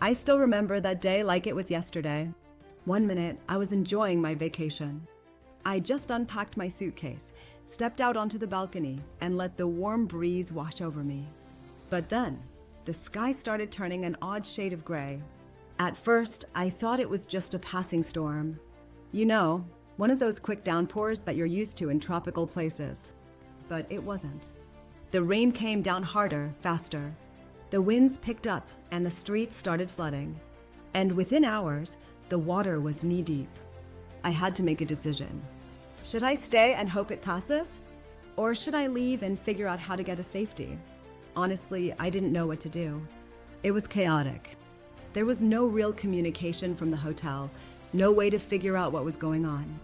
I still remember that day like it was yesterday. One minute, I was enjoying my vacation. I just unpacked my suitcase, stepped out onto the balcony, and let the warm breeze wash over me. But then, the sky started turning an odd shade of gray. At first, I thought it was just a passing storm. You know, one of those quick downpours that you're used to in tropical places. But it wasn't. The rain came down harder, faster. The winds picked up and the streets started flooding. And within hours, the water was knee-deep. I had to make a decision. Should I stay and hope it passes? Or should I leave and figure out how to get to safety? Honestly, I didn't know what to do. It was chaotic. There was no real communication from the hotel, no way to figure out what was going on.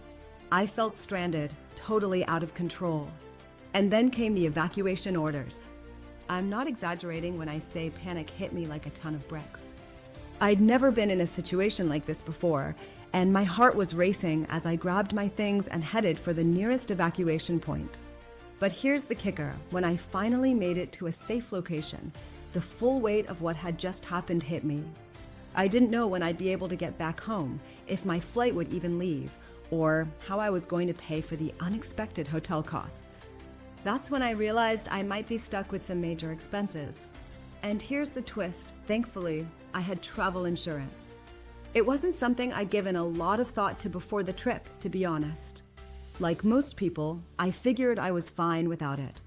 I felt stranded, totally out of control. And then came the evacuation orders. I'm not exaggerating when I say panic hit me like a ton of bricks. I'd never been in a situation like this before, and my heart was racing as I grabbed my things and headed for the nearest evacuation point. But here's the kicker: when I finally made it to a safe location, the full weight of what had just happened hit me. I didn't know when I'd be able to get back home, if my flight would even leave, or how I was going to pay for the unexpected hotel costs. That's when I realized I might be stuck with some major expenses. And here's the twist: thankfully, I had travel insurance. It wasn't something I'd given a lot of thought to before the trip, to be honest. Like most people, I figured I was fine without it.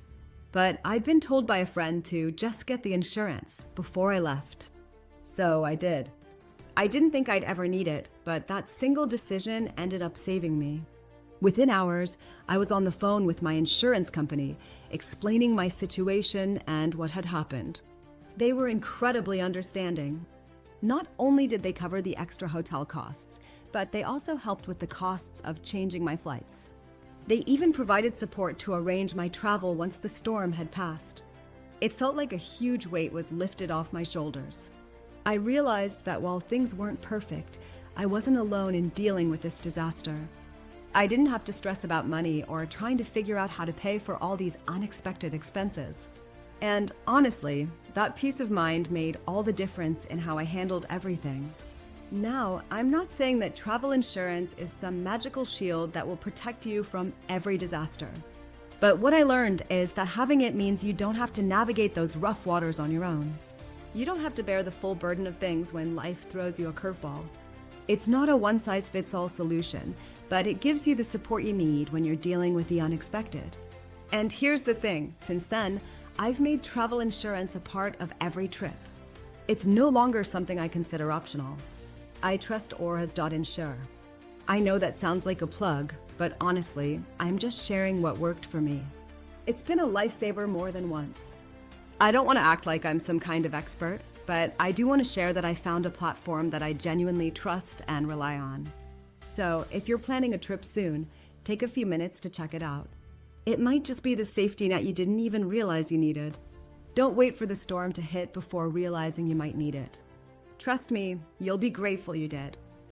But I'd been told by a friend to just get the insurance before I left. So I did. I didn't think I'd ever need it, but that single decision ended up saving me. Within hours, I was on the phone with my insurance company, explaining my situation and what had happened. They were incredibly understanding. Not only did they cover the extra hotel costs, but they also helped with the costs of changing my flights. They even provided support to arrange my travel once the storm had passed. It felt like a huge weight was lifted off my shoulders. I realized that while things weren't perfect, I wasn't alone in dealing with this disaster. I didn't have to stress about money or trying to figure out how to pay for all these unexpected expenses. And honestly, that peace of mind made all the difference in how I handled everything. Now, I'm not saying that travel insurance is some magical shield that will protect you from every disaster. But what I learned is that having it means you don't have to navigate those rough waters on your own. You don't have to bear the full burden of things when life throws you a curveball. It's not a one-size-fits-all solution, but it gives you the support you need when you're dealing with the unexpected. And here's the thing: since then, I've made travel insurance a part of every trip. It's no longer something I consider optional. I trust Auras.insure. I know that sounds like a plug, but honestly, I'm just sharing what worked for me. It's been a lifesaver more than once. I don't want to act like I'm some kind of expert, but I do want to share that I found a platform that I genuinely trust and rely on. So if you're planning a trip soon, take a few minutes to check it out. It might just be the safety net you didn't even realize you needed. Don't wait for the storm to hit before realizing you might need it. Trust me, you'll be grateful you did.